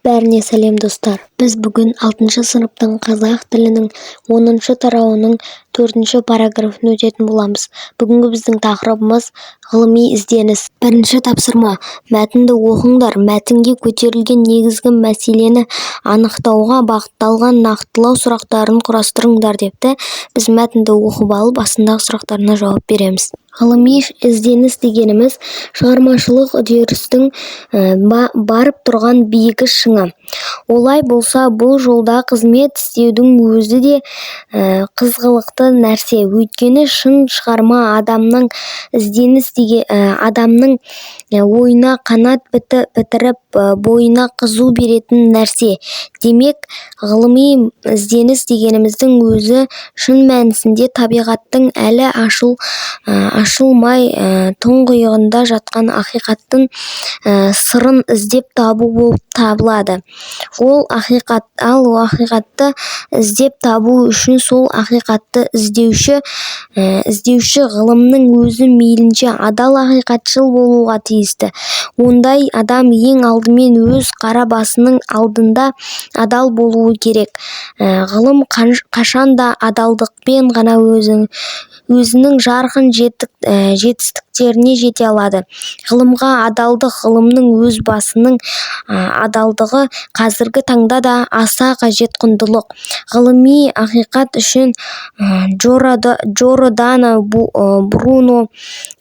Бәріне сәлем достар. Біз бүгін 6 сыныптың қазақ тілінің 10 тарауының 4 параграфын өтетін боламыз. Бүгінгі біздің тақырыбымыз ғылыми ізденіс. Бірінші тапсырма. Мәтінді оқыңдар. Мәтінге көтерілген негізгі мәселені анықтауға бағытталған нақтылау сұрақтарын құрастырыңдар депті. Біз мәтінді оқып алып, астындағы сұрақтарына жауап береміз. Ғылыми ізденіс дегеніміз шығармашылық үдерістің барып тұрған биігі шыңы. Олай болса, бұл жолда қызмет істеудің өзі де қызғылықты нәрсе. Өйткені шын шығарма адамның ізденіс деген адамның ойына қанат бітіріп, бойына қызу беретін нәрсе. Демек, ғылыми ізденіс дегеніміздің өзі шын мәнісінде табиғаттың әлі ашылмай тұңғиығында жатқан ақиқаттың сырын іздеп табу болып табылады. Ол ақиқатты іздеп табу үшін сол ақиқатты іздеуші ғылымның өзі мейлінше адал ақиқатшыл болуға тиісті. Ондай адам ең алдымен өз қара басының алдында адал болуы керек. Ғылым қашанда адалдықпен ғана өзінің жарқын жетістіктеріне жете алады. Ғылымға адалдық, ғылымның өз басының адалдығы қазіргі таңда да аса қажет құндылық. Ғылыми ақиқат үшін Джордано Бруно,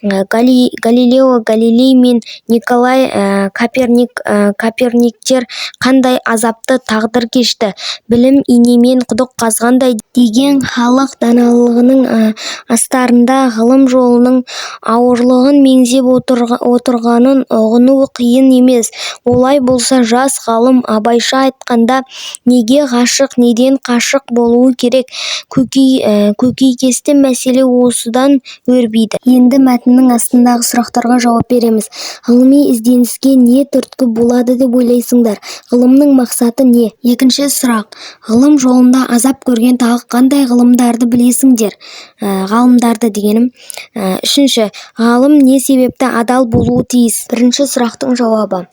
Галилео Галилей мен Николай Коперниктер қандай азапты тағдыр кешті. Білім инемен құдық қазғандай деген халық даналығының астарында ғылым жолының ауырлығын меңзеп отырғанын ұғыну қиын емес. Олай болса, жас ғалым абайша айтқанда, неге ғашық, неден қашық болуы керек? Көкейкесті мәселе осыдан өрбиді. Енді мәтіннің астындағы сұрақтарға жауап береміз. Ғылыми ізденіске не түрткі болады деп ойлайсыңдар? Ғылымның мақсаты не? Екінші сұрақ. Ғылым жолында азап көрген тағы қандай ғылымдарды білесіңдер? Ғалымдарды дегенім. Үшінші. Ғалым не себепті адал болуы тиіс? Бірінші сұрақтың жауабы.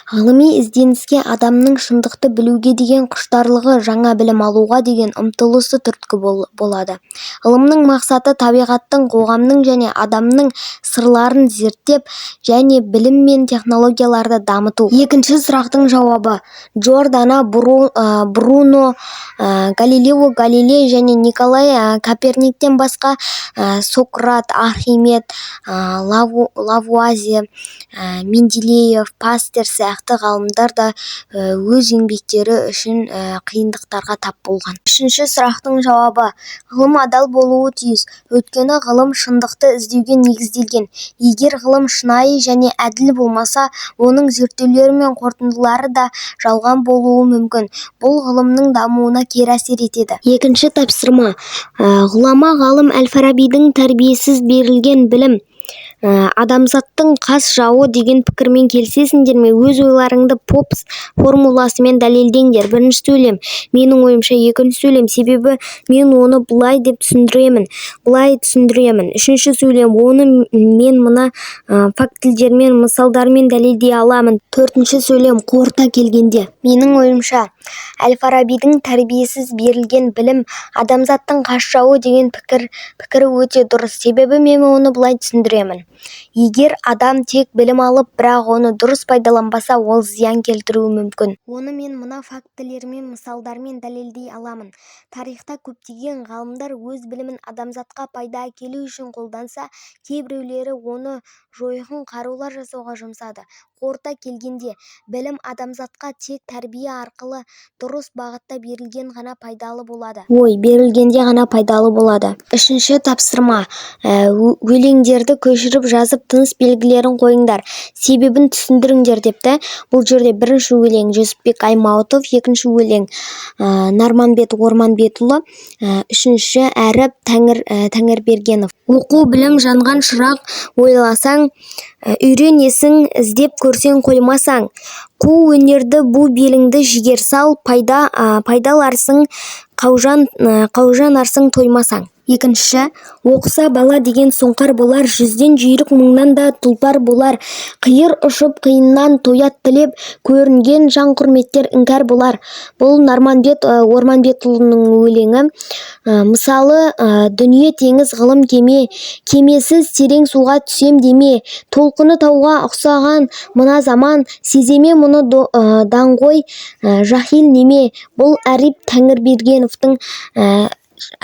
Ғылыми ізденіске адамның шындықты білуге деген құштарлығы, жаңа білім алуға деген ұмтылысы түрткі болады. Ғылымның мақсаты табиғаттың, қоғамның және адамның сырларын зерттеп, және білім мен технологияларды дамыту. Екінші сұрақтың жауабы. Джордано Бруно, Галилео Галилей және Николай Коперниктен басқа Сократ, Архимед, Лавуазье, Менделеев, Пастер сияқты ғалымдар да өз еңбектері үшін қиындықтарға тап болған. Үшінші сұрақтың жауабы. Ғылым адал болуы тиіс. Өйткені ғылым шындықты іздеуге негізделген. Егер ғылым шынайы және әділ болмаса, оның зерттеулері мен қорытындылары да жалған болуы мүмкін. Бұл ғылымның дамуына кері әсер етеді. Екінші тапсырма. Ғұлама ғалым Әл-Фарабидің тәрбиесіз берілген білім адамзаттың қас жауы деген пікірмен келісесіңдер ме? Өз ойларыңды Попс формуласымен дәлелдеңдер. Бірінші сөйлем. Менің ойымша, екінші сөйлем. Себебі мен оны бұлай деп түсіндіремін. Үшінші сөйлем. Оны мен мына фактілермен, мысалдармен дәлелдей аламын. Төртінші сөйлем. Қорыта келгенде. Менің ойымша, Әл-Фарабидің тәрбиесіз берілген білім адамзаттың қас жауы деген пікірі өте дұрыс. Себебі мен оны бұлай түсіндіремін. Егер адам тек білім алып, бірақ оны дұрыс пайдаланбаса, ол зиян келтіруі мүмкін. Оны мен мына фактілермен, мысалдармен дәлелдей аламын. Тарихта көптеген ғалымдар өз білімін адамзатқа пайда әкелу үшін қолданса, кейбіреулері оны жойқын қарулар жасауға жұмсады. Қорыта келгенде, білім адамзатқа тек тәрбие арқылы дұрыс бағытта берілген ғана пайдалы болады. Берілгенде ғана пайдалы болады. Үшінші тапсырма. Өлеңдерді көшіріп жазып, тыныс белгілерін қойыңдар. Себебін түсіндіріңдер депті. Бұл жерде бірінші өлең Жүсіпбек Аймауытов, екінші өлең Нарманбет Орманбетұлы, үшінші әріп Тәңірбергенов. Оқу білім жанған шырақ, ойласаң, үйренесің, іздеп көрсең қоймасаң. Қу өнерді бұ беліңді жігер сал, пайдаларсың, қаужанарсың тоймасаң. Екінші, оқыса бала деген сұңқар болар, жүзден жүйрік мыңнан да тұлпар болар. Қиыр ұшып қиыннан тоят тілеп, көрінген жан құрметтер іңкәр болар. Бұл Нарманбет Орманбетұлының өлеңі. Мысалы, дүние теңіз ғылым кеме, кемесіз терең суға түсем деме, толқыны тауға ұқсаған мына заман, сеземе мұны даңғой жахил неме. Бұл Ариф Тәңірбергеновтың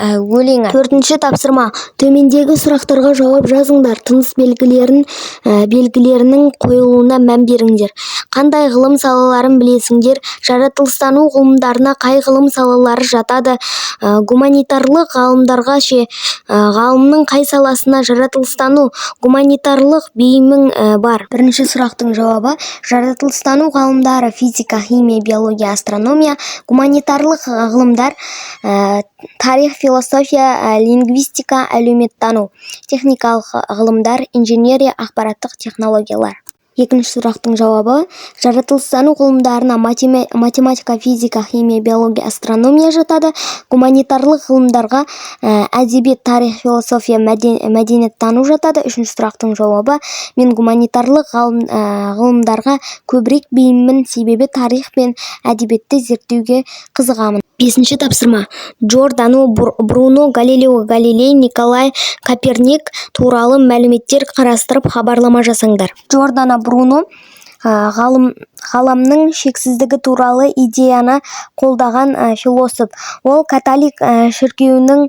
өлеңі. Төртінші тапсырма. Төмендегі сұрақтарға жауап жазыңдар. Тыныс белгілерінің қойылуына мән беріңдер. Қандай ғылым салаларын білесіңдер? Жаратылыстану ғылымдарына қай ғылым салалары жатады? Гуманитарлық ғалымдарға ше, ғалымның қай саласына жаратылыстану гуманитарлық бейімің бар? Бірінші сұрақтың жауабы: жаратылыстану ғалымдары физика, химия, биология, астрономия. Гуманитарлық ғылымдар тарих, философия, лингвистика, әлеуметтану. Техникалық ғылымдар инженерия, ақпараттық технологиялар. Екінші сұрақтың жауабы: жаратылыстану ғылымдарына математика, физика, химия, биология, астрономия жатады. Гуманитарлық ғылымдарға әдебиет, тарих, философия, мәдениеттану жатады. Үшінші сұрақтың жауабы: мен гуманитарлық ғылымдарға көбірек бейіммін, себебі тарих пен әдебиетті зерттеуге қызығамын. Бесінші тапсырма. Джордано Бруно, Галилео Галилей, Николай Коперник туралы мәліметтер қарастырып хабарлама жасаңдар. Джордано Бруно ғаламның шексіздігі туралы идеяны қолдаған философ. Ол католик шіркеуінің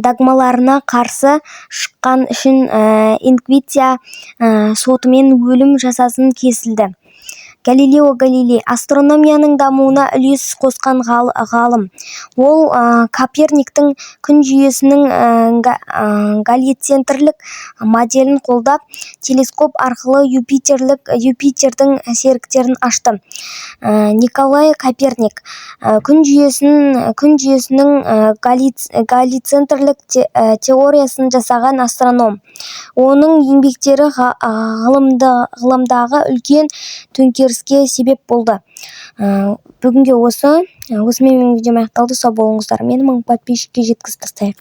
догмаларына қарсы шыққан үшін инквизиция сотымен өлім жазасын кесілді. Галилео Галилей астрономияның дамуына үлес қосқан ғалым. Ол Коперниктің күн жүйесінің галоцентрлік моделін қолдап, телескоп арқылы Юпитердің серіктерін ашты. Николай Коперник күн жүйесінің галоцентрлік теориясын жасаған астроном. Оның еңбектері ғылымдағы үлкен төңкеріске себеп болды. Бүгінге осымен менің видеом аяқталды. Сау болыңыздар. Мені мың подписчикке жеткізіп тастайық.